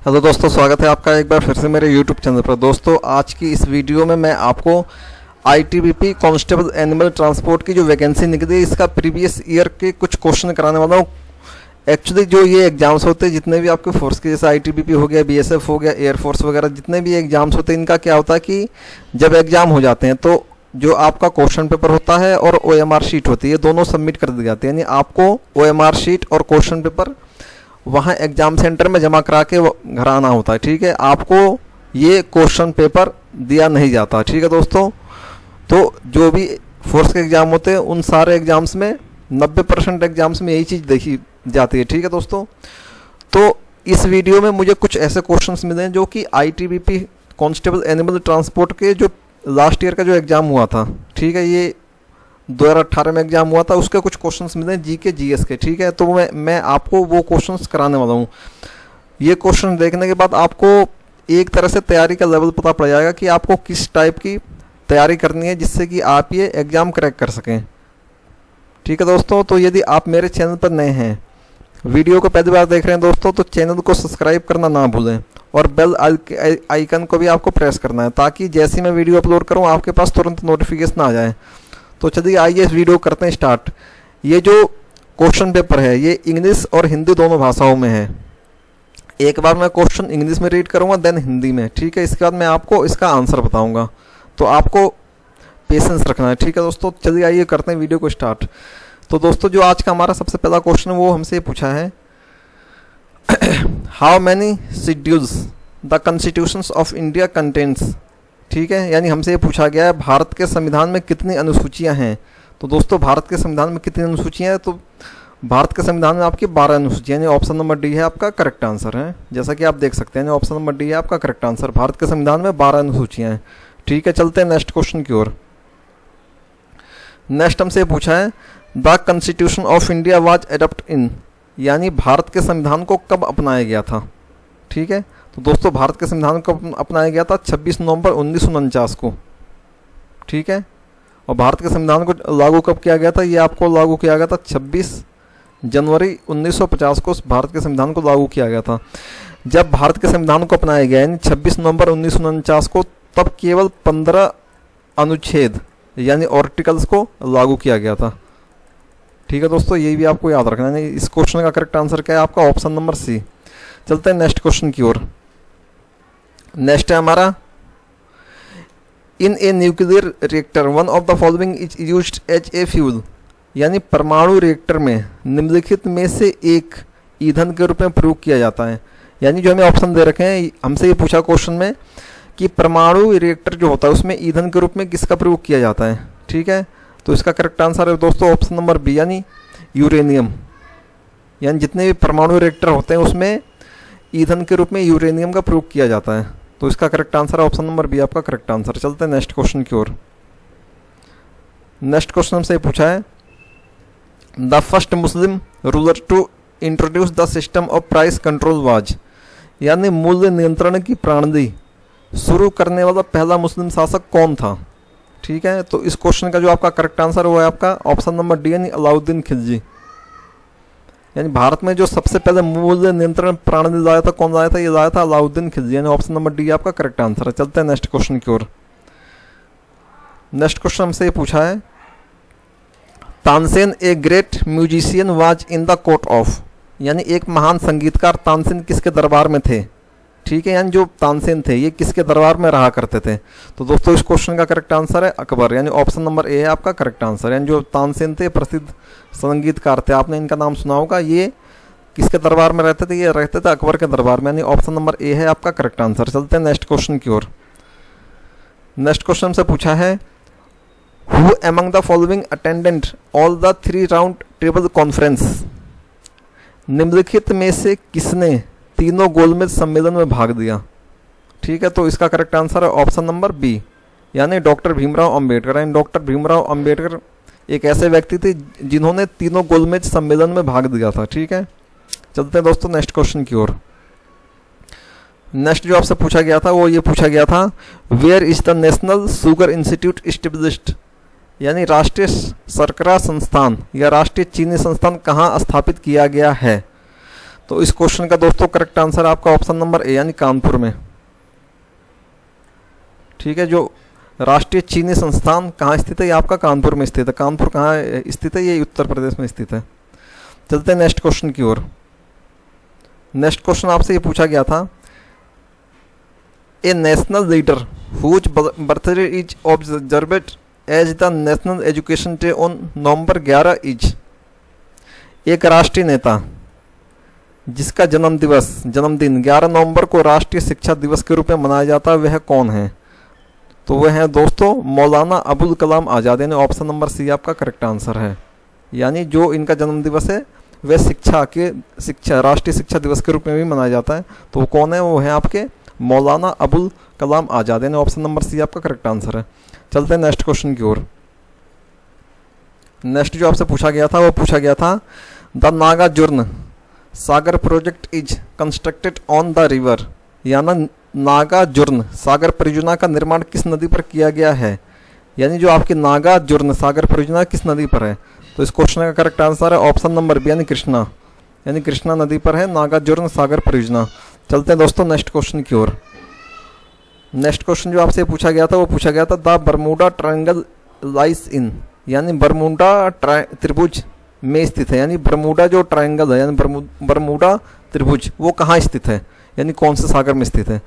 Hello दोस्तों, स्वागत है आपका एक बार फिर से मेरे यूट्यूब चैनल पर। दोस्तों, आज की इस वीडियो में मैं आपको आईटीबीपी कांस्टेबल एनिमल ट्रांसपोर्ट की जो वैकेंसी निकली है इसका प्रीवियस ईयर के कुछ क्वेश्चन कराने वाला हूँ। एक्चुअली जो ये एग्जाम्स होते हैं जितने भी आपके फोर्स के, जैसे आईटीबीपी हो गया, बीएसएफ हो गया, एयरफोर्स वगैरह, जितने भी एग्जाम्स होते हैं इनका क्या होता है कि जब एग्जाम हो जाते हैं तो जो आपका क्वेश्चन पेपर होता है और ओएमआर शीट होती है, दोनों सबमिट कर दी जाती है। यानी आपको ओएमआर शीट और क्वेश्चन पेपर वहाँ एग्जाम सेंटर में जमा करा के घर आना होता है। ठीक है, आपको ये क्वेश्चन पेपर दिया नहीं जाता। ठीक है दोस्तों, तो जो भी फोर्स के एग्ज़ाम होते हैं उन सारे एग्जाम्स में 90% एग्जाम्स में यही चीज़ देखी जाती है। ठीक है दोस्तों, तो इस वीडियो में मुझे कुछ ऐसे क्वेश्चंस मिले हैं जो कि आईटीबीपी कांस्टेबल एनिमल ट्रांसपोर्ट के जो लास्ट ईयर का जो एग्ज़ाम हुआ था, ठीक है, ये 2018 में एग्जाम हुआ था, उसके कुछ क्वेश्चंस मिले जीके जीएस के। ठीक है, तो मैं आपको वो क्वेश्चंस कराने वाला हूँ। ये क्वेश्चन देखने के बाद आपको एक तरह से तैयारी का लेवल पता पड़ जाएगा कि आपको किस टाइप की तैयारी करनी है जिससे कि आप ये एग्ज़ाम क्रैक कर सकें। ठीक है दोस्तों, तो यदि आप मेरे चैनल पर नए हैं, वीडियो को पहली बार देख रहे हैं दोस्तों, तो चैनल को सब्सक्राइब करना ना भूलें और बेल आइकन को भी आपको प्रेस करना है ताकि जैसे मैं वीडियो अपलोड करूँ आपके पास तुरंत नोटिफिकेशन आ जाए। तो चलिए आइए इस वीडियो करते हैं स्टार्ट। ये जो क्वेश्चन पेपर है ये इंग्लिश और हिंदी दोनों भाषाओं में है। एक बार मैं क्वेश्चन इंग्लिश में रीड करूंगा, देन हिंदी में। ठीक है, इसके बाद मैं आपको इसका आंसर बताऊंगा, तो आपको पेशेंस रखना है। ठीक है दोस्तों, चलिए आइए करते हैं वीडियो को स्टार्ट। तो दोस्तों, जो आज का हमारा सबसे पहला क्वेश्चन है वो हमसे पूछा है, how many schedules the constitutions of India contains. ठीक है, यानी हमसे ये पूछा गया है भारत के संविधान में कितनी अनुसूचियां हैं। तो दोस्तों, भारत के संविधान में कितनी अनुसूचियां हैं, तो भारत के संविधान में आपकी 12 अनुसूचियां, यानी ऑप्शन नंबर डी है आपका करेक्ट आंसर है। जैसा कि आप देख सकते हैं, ऑप्शन नंबर डी है आपका करेक्ट आंसर। भारत के संविधान में 12 अनुसूचियां हैं। ठीक है, चलते हैं नेक्स्ट क्वेश्चन की ओर। नेक्स्ट हमसे पूछा है, the constitution of India was adopt in, यानी भारत के संविधान को कब अपनाया गया था। ठीक है, तो दोस्तों भारत के संविधान को अपनाया गया था 26 नवंबर 1949 को। ठीक है, और भारत के संविधान को लागू कब किया गया था, ये आपको लागू किया गया था 26 जनवरी 1950 को भारत के संविधान को लागू किया गया था। जब भारत के संविधान को अपनाया गया यानी 26 नवंबर 1949 को, तब केवल 15 अनुच्छेद यानी आर्टिकल्स को लागू किया गया था। ठीक है दोस्तों, ये भी आपको याद रखना है। इस क्वेश्चन का करेक्ट आंसर क्या है आपका, ऑप्शन नंबर सी। चलते हैं नेक्स्ट क्वेश्चन की ओर। नेक्स्ट है हमारा, in a nuclear reactor one of the following is used as a fuel, यानी परमाणु रिएक्टर में निम्नलिखित में से एक ईंधन के रूप में प्रयोग किया जाता है। यानी जो हमें ऑप्शन दे रखे हैं, हमसे ये पूछा क्वेश्चन में कि परमाणु रिएक्टर जो होता है उसमें ईंधन के रूप में किसका प्रयोग किया जाता है। ठीक है, तो इसका करेक्ट आंसर है दोस्तों ऑप्शन नंबर बी, यानी यूरेनियम। यानी जितने भी परमाणु रिएक्टर होते हैं उसमें ईंधन के रूप में यूरेनियम का प्रयोग किया जाता है। तो इसका करेक्ट आंसर है ऑप्शन नंबर बी आपका करेक्ट आंसर। चलते हैं नेक्स्ट क्वेश्चन की ओर। नेक्स्ट क्वेश्चन हमसे पूछा है, the first Muslim ruler to introduce the system of price control was, यानी मूल्य नियंत्रण की प्रणाली शुरू करने वाला पहला मुस्लिम शासक कौन था। ठीक है, तो इस क्वेश्चन का जो आपका करेक्ट आंसर हुआ है आपका ऑप्शन नंबर डी, यानी अलाउद्दीन खिलजी। यानी भारत में जो सबसे पहले मूल्य नियंत्रण प्रणाली लाया था, कौन लाया था, ये लाया था अलाउद्दीन खिलजी। यानी ऑप्शन नंबर डी आपका करेक्ट आंसर है। चलते हैं नेक्स्ट क्वेश्चन की ओर। नेक्स्ट क्वेश्चन हमसे ये पूछा है, Tansen a great musician was in the court of, यानी एक महान संगीतकार तानसेन किसके दरबार में थे। ठीक है, यानी जो तानसेन थे ये किसके दरबार में रहा करते थे। तो दोस्तों इस क्वेश्चन का करेक्ट आंसर है अकबर, यानी ऑप्शन नंबर ए है आपका करेक्ट आंसर। यानी जो तानसेन थे प्रसिद्ध संगीतकार थे, आपने इनका नाम सुना होगा, ये किसके दरबार में रहते थे, ये रहते थे अकबर के दरबार में। यानी ऑप्शन नंबर ए है आपका करेक्ट आंसर। चलते हैं नेक्स्ट क्वेश्चन की ओर। नेक्स्ट क्वेश्चन से पूछा है, who among the following attendant all the 3 round table conference, निम्नलिखित में से किसने तीनों गोलमेज सम्मेलन में भाग लिया। ठीक है, तो इसका करेक्ट आंसर है ऑप्शन नंबर बी, यानी डॉक्टर भीमराव अंबेडकर। यानी डॉक्टर भीमराव अंबेडकर एक ऐसे व्यक्ति थे जिन्होंने तीनों गोलमेज सम्मेलन में भाग लिया था। ठीक है, चलते हैं दोस्तों नेक्स्ट क्वेश्चन की ओर। नेक्स्ट जो आपसे पूछा गया था वो ये पूछा गया था, where is the national sugar institute established, यानी राष्ट्रीय शर्करा संस्थान या राष्ट्रीय चीनी संस्थान कहाँ स्थापित किया गया है। तो इस क्वेश्चन का दोस्तों करेक्ट आंसर आपका ऑप्शन नंबर ए यानी कानपुर में। ठीक है, जो राष्ट्रीय चीनी संस्थान कहाँ स्थित है? ये आपका कानपुर में स्थित है। कानपुर कहाँ स्थित है? ये उत्तर प्रदेश में स्थित है। चलते हैं नेक्स्ट क्वेश्चन की ओर। नेक्स्ट क्वेश्चन आपसे ये पूछा गया था, a national leader whose birthday is observed as the national education day on November 11 is. एक राष्ट्रीय नेता जिसका जन्मदिन 11 नवंबर को राष्ट्रीय शिक्षा दिवस के रूप में मनाया जाता है, वह कौन है? तो वह है दोस्तों मौलाना अबुल कलाम आज़ाद, यानी ऑप्शन नंबर सी आपका करेक्ट आंसर है। यानी जो इनका जन्म दिवस है वह राष्ट्रीय शिक्षा दिवस के रूप में भी मनाया जाता है। तो वो कौन है? वो है आपके मौलाना अबुल कलाम आज़ाद, यानी ऑप्शन नंबर सी आपका करेक्ट आंसर है। चलते हैं नेक्स्ट क्वेश्चन की ओर। नेक्स्ट जो आपसे पूछा गया था वो पूछा गया था, the Nagarjuna Sagar project is constructed on the river, यानी नागार्जुन सागर परियोजना का निर्माण किस नदी पर किया गया है? यानी जो आपकी नागार्जुन सागर परियोजना किस नदी पर है? तो इस क्वेश्चन का करेक्ट आंसर है ऑप्शन नंबर बी यानी कृष्णा, यानी कृष्णा नदी पर है नागार्जुन सागर परियोजना। चलते हैं दोस्तों नेक्स्ट क्वेश्चन की ओर। नेक्स्ट क्वेश्चन जो आपसे पूछा गया था वो पूछा गया था, द बरमूडा ट्रायंगल लाइस इन, यानी बरमूडा त्रिभुज में स्थित है। यानी बरमूडा जो ट्रायंगल है यानी बरमूडा त्रिभुज वो कहाँ स्थित है, यानी कौन से सागर में स्थित है?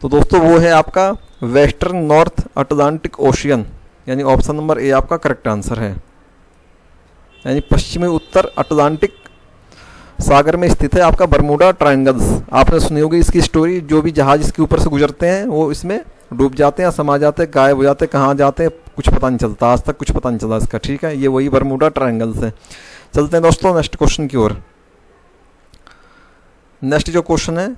तो दोस्तों वो है आपका वेस्टर्न नॉर्थ अटलांटिक ओशियन, यानी ऑप्शन नंबर ए आपका करेक्ट आंसर है। यानी पश्चिमी उत्तर अटलांटिक सागर में स्थित है आपका बरमूडा ट्रायंगल्स। आपने सुनी होगी इसकी स्टोरी, जो भी जहाज इसके ऊपर से गुजरते हैं वो इसमें डूब जाते हैं, समा जाते हैं, गायब हो जाते हैं, कहाँ जाते हैं कुछ पता नहीं चलता, आज तक कुछ पता नहीं चला इसका। ठीक है, ये वही बरमूडा ट्रायंगल्स है। चलते हैं दोस्तों नेक्स्ट क्वेश्चन की ओर। नेक्स्ट जो क्वेश्चन है,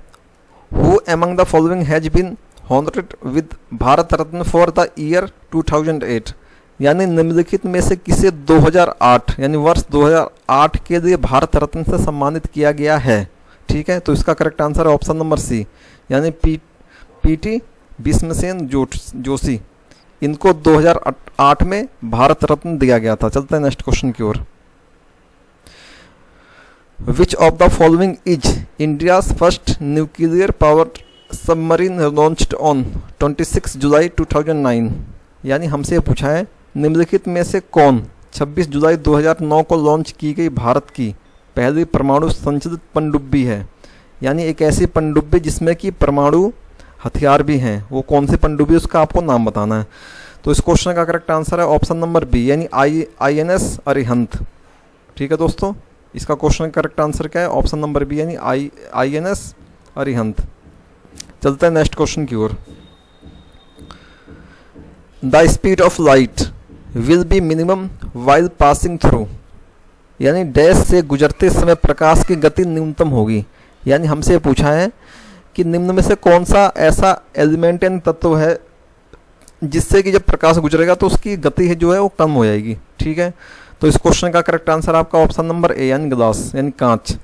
who among the following has been honoured with Bharat Ratna for the year 2008, यानी निम्नलिखित में से किसे 2008 यानी वर्ष 2008 के लिए भारत रत्न से सम्मानित किया गया है? ठीक है, तो इसका करेक्ट आंसर है ऑप्शन नंबर सी, यानी पीटी भीष्मसेन जोशी। इनको 2008 में भारत रत्न दिया गया था। चलते हैं नेक्स्ट क्वेश्चन की ओर। Which of the following is India's first nuclear powered submarine launched on 26 July 2009, यानी हमसे पूछा है निम्नलिखित में से कौन 26 जुलाई 2009 को लॉन्च की गई भारत की पहली परमाणु संचालित पनडुब्बी है? यानी एक ऐसी पनडुब्बी जिसमें कि परमाणु हथियार भी हैं, वो कौन सी पनडुब्बी उसका आपको नाम बताना है। तो इस क्वेश्चन का करेक्ट आंसर है ऑप्शन नंबर बी यानी INS अरिहंत। ठीक है दोस्तों, इसका क्वेश्चन का करेक्ट आंसर क्या है? ऑप्शन नंबर बी यानी INS अरिहंत। चलते हैं नेक्स्ट क्वेश्चन की ओर। The speed of light will be minimum while passing through, यानी डैश से गुजरते समय प्रकाश की गति न्यूनतम होगी। यानी हमसे पूछा है कि निम्न में से कौन सा ऐसा एलिमेंट यानी तत्व है जिससे कि जब प्रकाश गुजरेगा तो उसकी गति है जो है वो कम हो जाएगी। ठीक है, तो इस क्वेश्चन का करेक्ट आंसर आपका ऑप्शन नंबर ए यानी ग्लास यानी कांच।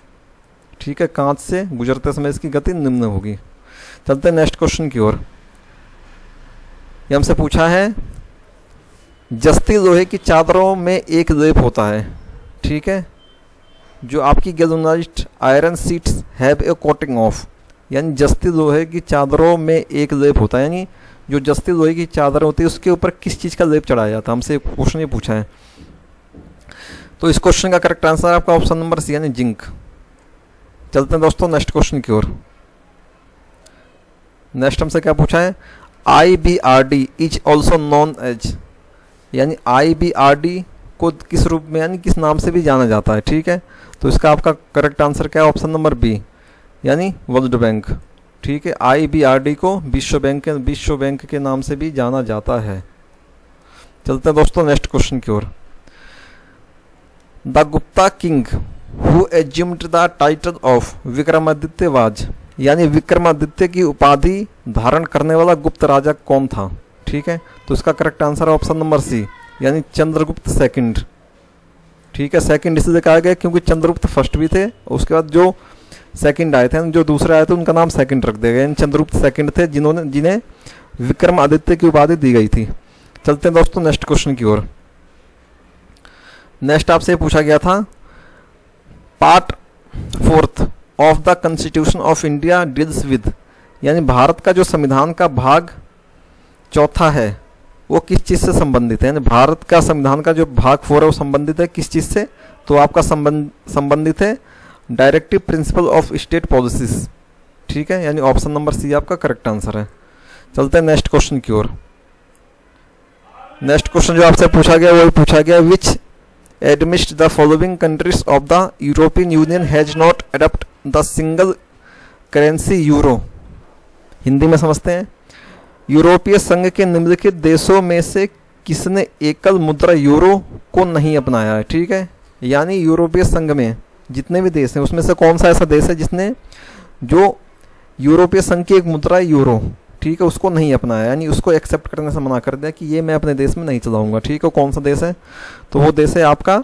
ठीक है, कांच से गुजरते समय इसकी गति निम्न होगी। चलते हैं नेक्स्ट क्वेश्चन की ओर। ये हमसे पूछा है, जस्ती लोहे की चादरों में एक लेप होता है। ठीक है, जो आपकी galvanised iron sheets have a coating of, यानी जस्ती लोहे की चादरों में एक लेप होता है, यानी जो जस्ती लोहे की चादर होती है उसके ऊपर किस चीज़ का लेप चढ़ाया जाता है? हमसे क्वेश्चन ये पूछा है। तो इस क्वेश्चन का करेक्ट आंसर आपका ऑप्शन नंबर सी यानी जिंक। चलते हैं दोस्तों नेक्स्ट क्वेश्चन की ओर। नेक्स्ट हमसे क्या पूछा है, IBRD is also known as, यानी IBRD को किस रूप में यानी किस नाम से भी जाना जाता है? ठीक है, तो इसका आपका करेक्ट आंसर क्या है? ऑप्शन नंबर बी यानी वर्ल्ड बैंक। ठीक है, IBRD को विश्व बैंक के नाम से भी जाना जाता है। चलते हैं दोस्तों नेक्स्ट क्वेश्चन की ओर। The Gupta king who assumed the title of Vikramaditya was, यानी विक्रमादित्य की उपाधि धारण करने वाला गुप्त राजा कौन था? ठीक है, तो इसका करेक्ट आंसर है ऑप्शन नंबर सी यानी चंद्रगुप्त सेकंड। ठीक है, सेकंड इसलिए कहा गया क्योंकि चंद्रगुप्त फर्स्ट भी थे, उसके बाद जो सेकंड आए थे जो दूसरे आए थे उनका नाम सेकंड रख दिया गया। चंद्रगुप्त सेकंड थे जिन्हें विक्रमादित्य की उपाधि दी गई थी। चलते हैं दोस्तों नेक्स्ट क्वेश्चन की ओर। नेक्स्ट आपसे पूछा गया था part 4 of the constitution of India deals with, यानी भारत का जो संविधान का भाग चौथा है वो किस चीज़ से संबंधित है, यानी भारत का संविधान का जो भाग 4 है वो संबंधित है किस चीज़ से, तो आपका संबंधित है directive principle of state policies, ठीक है, यानी ऑप्शन नंबर सी आपका करेक्ट आंसर है। चलते हैं नेक्स्ट क्वेश्चन की ओर। नेक्स्ट क्वेश्चन जो आपसे पूछा गया वही पूछा गया, which amidst the following countries of the European Union has not adopt the single currency euro. Hindi में समझते हैं, यूरोपीय संघ के निम्नलिखित देशों में से किसने एकल मुद्रा यूरो को नहीं अपनाया है, ठीक है, यानी यूरोपीय संघ में जितने भी देश हैं उसमें से कौन सा ऐसा देश है जिसने जो यूरोपीय संघ की एक मुद्रा यूरो, ठीक है, उसको नहीं अपनाया, यानी उसको एक्सेप्ट करने से मना कर दिया कि ये मैं अपने देश में नहीं चलाऊंगा, ठीक है। कौन सा देश है, तो वो देश है आपका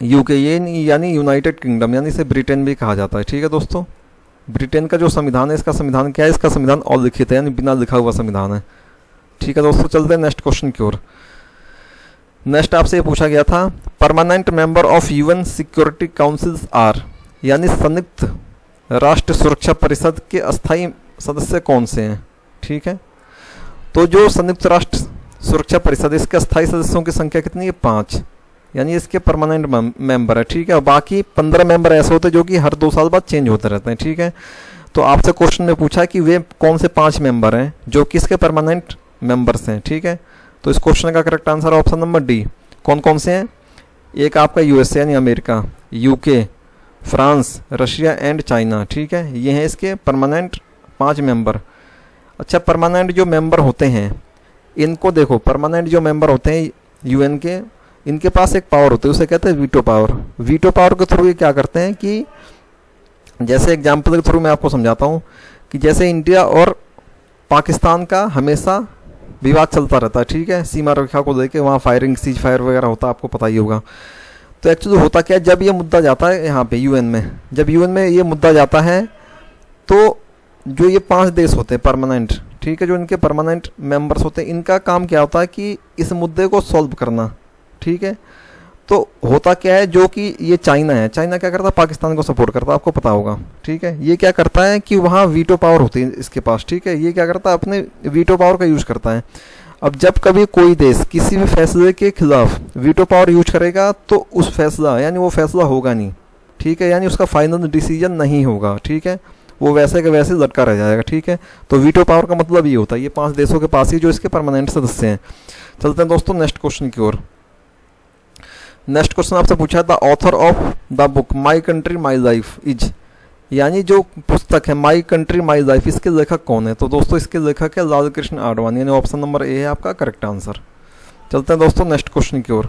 यूके, ये यानी यूनाइटेड किंगडम, यानी इसे ब्रिटेन भी कहा जाता है, ठीक है दोस्तों। ब्रिटेन का जो संविधान है, इसका संविधान क्या है, इसका संविधान अलिखित है, यानी बिना लिखा हुआ संविधान है, ठीक है दोस्तों। चलते हैं नेक्स्ट क्वेश्चन की ओर। नेक्स्ट आपसे ये पूछा गया था, permanent member of UN security councils are, यानी संयुक्त राष्ट्र सुरक्षा परिषद के अस्थायी सदस्य कौन से हैं, ठीक है। तो जो संयुक्त राष्ट्र सुरक्षा परिषद, इसके अस्थायी सदस्यों की संख्या कितनी है, 5, यानी इसके परमानेंट मेंबर है, ठीक है। और बाकी 15 मेंबर ऐसे होते हैं जो कि हर 2 साल बाद चेंज होते रहते हैं, ठीक है। तो आपसे क्वेश्चन ने पूछा कि वे कौन से 5 मेंबर हैं जो कि इसके परमानेंट मेंबर्स हैं, ठीक है। तो इस क्वेश्चन का correct answer option number D. कौन कौन से हैं, एक आपका यूएसए यानी America, UK, France, Russia and China, ठीक है, ये हैं इसके परमानेंट 5 मेंबर। अच्छा, परमानेंट जो मेंबर होते हैं इनको देखो, परमानेंट जो मेंबर होते हैं यूएन के, इनके पास एक पावर होती है, उसे कहते हैं वीटो पावर। वीटो पावर के थ्रू ये क्या करते हैं कि जैसे एग्जाम्पल के थ्रू मैं आपको समझाता हूँ कि जैसे इंडिया और पाकिस्तान का हमेशा विवाद चलता रहता है, ठीक है, सीमा रेखा को लेके, वहाँ फायरिंग सीज फायर वगैरह होता है, आपको पता ही होगा। तो एक्चुअली होता क्या है, जब ये मुद्दा जाता है यहाँ पे यूएन में, जब यूएन में ये मुद्दा जाता है तो जो ये 5 देश होते हैं परमानेंट, ठीक है, जो इनके परमानेंट मेंबर्स होते हैं, इनका काम क्या होता है कि इस मुद्दे को सॉल्व करना, ठीक है। तो होता क्या है, जो कि ये चाइना है, चाइना क्या करता है, पाकिस्तान को सपोर्ट करता है, आपको पता होगा, ठीक है। ये क्या करता है कि वहाँ वीटो पावर होती है इसके पास, ठीक है, ये क्या करता है, अपने वीटो पावर का यूज करता है। अब जब कभी कोई देश किसी भी फैसले के खिलाफ वीटो पावर यूज करेगा तो उस फैसला, यानी वो फैसला होगा नहीं, ठीक है, यानी उसका फाइनल डिसीजन नहीं होगा, ठीक है, वो वैसे के वैसे लटका रह जाएगा, ठीक है। तो वीटो पावर का मतलब ये होता है, ये 5 देशों के पास ही जो इसके परमानेंट सदस्य हैं। चलते हैं दोस्तों नेक्स्ट क्वेश्चन की ओर। नेक्स्ट क्वेश्चन आपसे पूछा था, author of the book my country my life is, यानी जो पुस्तक है माई कंट्री माई लाइफ, इसके लेखक कौन है, तो दोस्तों इसके लेखक है लाल कृष्ण आडवाणी, यानी ऑप्शन नंबर ए है आपका करेक्ट आंसर। चलते हैं दोस्तों नेक्स्ट क्वेश्चन की ओर।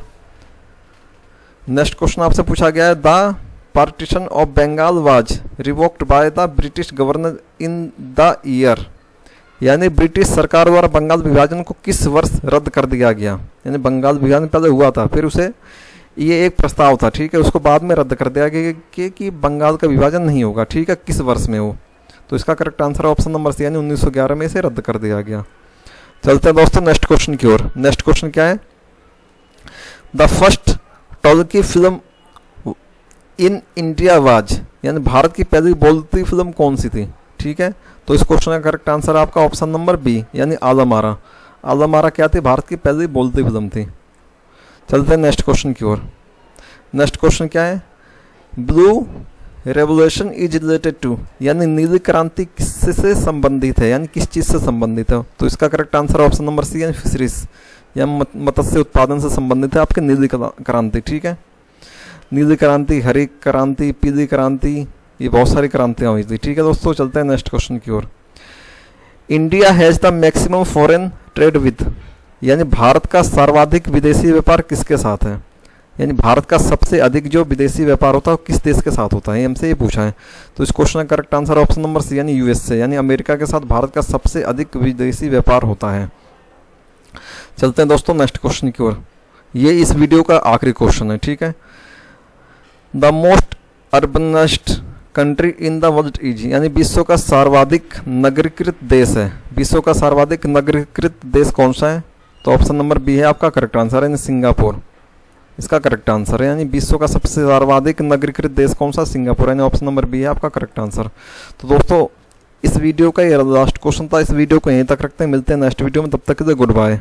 नेक्स्ट क्वेश्चन आपसे पूछा गया है, the partition of Bengal was revoked by the British governor in the year, यानी ब्रिटिश सरकार द्वारा बंगाल विभाजन को किस वर्ष रद्द कर दिया गया, यानी बंगाल विभाजन पहले हुआ था, फिर उसे ये एक प्रस्ताव था, ठीक है, उसको बाद में रद्द कर दिया गया कि बंगाल का विभाजन नहीं होगा, ठीक है, किस वर्ष में हो, तो इसका correct answer option number C, यानी 1911 में इसे रद्द कर दिया गया। चलते हैं दोस्तों नेक्स्ट क्वेश्चन की ओर। नेक्स्ट क्वेश्चन क्या है, the first talkie film in India was, यानी भारत की पहली बोलती फिल्म कौन सी थी, ठीक है, तो इस क्वेश्चन का करेक्ट आंसर आपका ऑप्शन नंबर बी, यानी आलम आरा। आलम आरा क्या थी, भारत की पहली बोलती फिल्म थी। चलते हैं नेक्स्ट क्वेश्चन की ओर। नेक्स्ट क्वेश्चन क्या है, blue revolution is related to, यानी नीली क्रांति किससे संबंधित है, यानी किस चीज़ से संबंधित है, तो इसका correct answer option number C, यानी फिशरीज या मत्स्य उत्पादन से संबंधित है आपके नीली क्रांति, ठीक है। नीली क्रांति, हरी क्रांति, पीली क्रांति, ये बहुत सारी क्रांतियाँ हुई थी, ठीक है दोस्तों। चलते हैं नेक्स्ट क्वेश्चन की ओर। India has the maximum foreign trade with, यानी भारत का सर्वाधिक विदेशी व्यापार किसके साथ है, यानी भारत का सबसे अधिक जो विदेशी व्यापार होता है वो किस देश के साथ होता है, हमसे ये पूछा है। तो इस क्वेश्चन का correct answer option number C, यानी यूएस से, यानी अमेरिका के साथ भारत का सबसे अधिक विदेशी व्यापार होता है। चलते हैं दोस्तों नेक्स्ट क्वेश्चन की ओर। ये इस वीडियो का आखिरी क्वेश्चन है, ठीक है। The most urbanised country in the world is, यानी विश्व का सर्वाधिक नगरीकृत देश है, विश्व का सर्वाधिक नगरीकृत देश कौन सा है, तो ऑप्शन नंबर बी है आपका करेक्ट आंसर, यानी सिंगापुर, इसका करेक्ट आंसर है। यानी विश्व का सबसे सर्वाधिक नगरीकृत देश कौन सा? सिंगापुर। यानी ऑप्शन नंबर बी है आपका करेक्ट आंसर। तो दोस्तों इस वीडियो का ये लास्ट क्वेश्चन था। इस वीडियो को यहीं तक रखते हैं, मिलते हैं नेक्स्ट वीडियो में, तब तक के लिए गुड बाय।